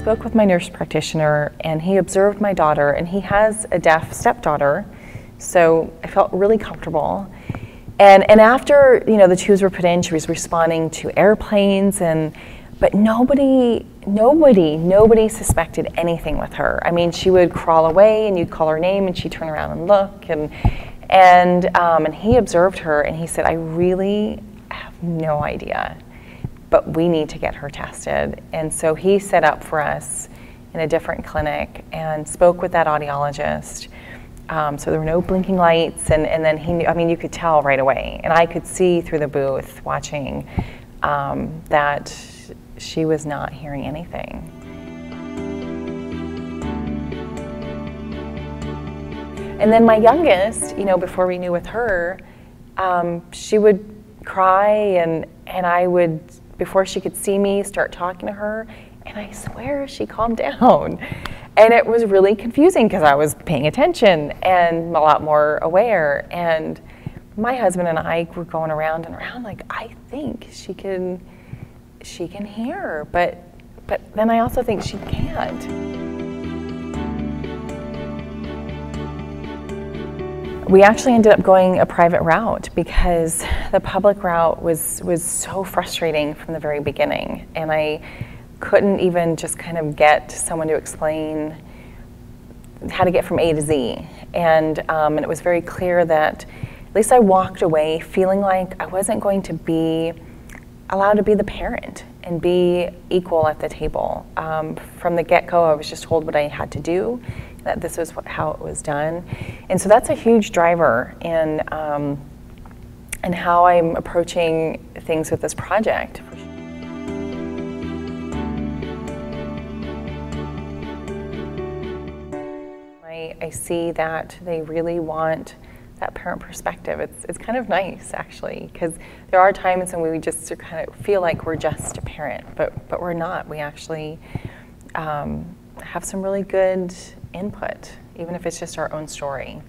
spoke with my nurse practitioner, and he observed my daughter, and he has a deaf stepdaughter, so I felt really comfortable. And after, you know, the tubes were put in, she was responding to airplanes, but nobody suspected anything with her. I mean, she would crawl away, and you'd call her name, and she'd turn around and look, and he observed her, and he said, I really have no idea, but we need to get her tested. And so he set up for us in a different clinic and spoke with that audiologist. So there were no blinking lights, and then he knew, I mean, you could tell right away, and I could see through the booth watching that she was not hearing anything. And then my youngest, you know, before we knew with her, she would cry, and I would, before she could see me, start talking to her, and I swear she calmed down. And it was really confusing because I was paying attention and a lot more aware. And my husband and I were going around and around like, I think she can hear, but then I also think she can't. We actually ended up going a private route because the public route was so frustrating from the very beginning, and I couldn't even just kind of get someone to explain how to get from A to Z. And it was very clear that at least I walked away feeling like I wasn't going to be allowed to be the parent and be equal at the table. From the get-go, I was just told what I had to do, that this was how it was done. And so that's a huge driver in how I'm approaching things with this project. I see that they really want that parent perspective. It's kind of nice, actually, because there are times when we just kind of feel like we're just a parent, but we're not. We actually have some really good input, even if it's just our own story.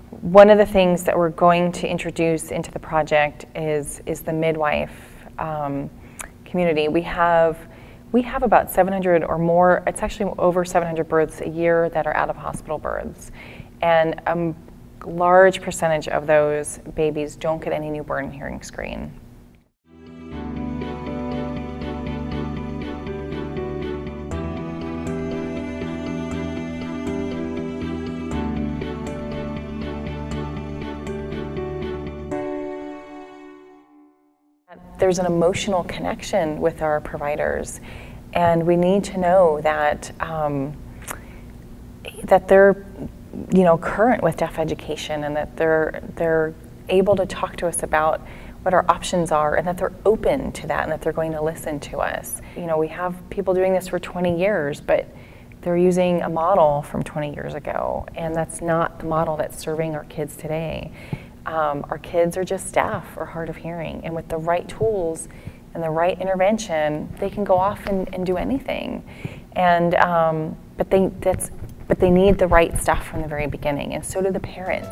One of the things that we're going to introduce into the project is the midwife community. We have about 700 or more, it's actually over 700 births a year that are out-of-hospital births. And a large percentage of those babies don't get any newborn hearing screen. There's an emotional connection with our providers, and we need to know that that they're, you know, current with deaf education, and that they're able to talk to us about what our options are, and that they're open to that, and that they're going to listen to us. You know, we have people doing this for 20 years, but they're using a model from 20 years ago, and that's not the model that's serving our kids today. Our kids are just deaf or hard of hearing, and with the right tools and the right intervention, they can go off and do anything. And but they need the right stuff from the very beginning, and so do the parents.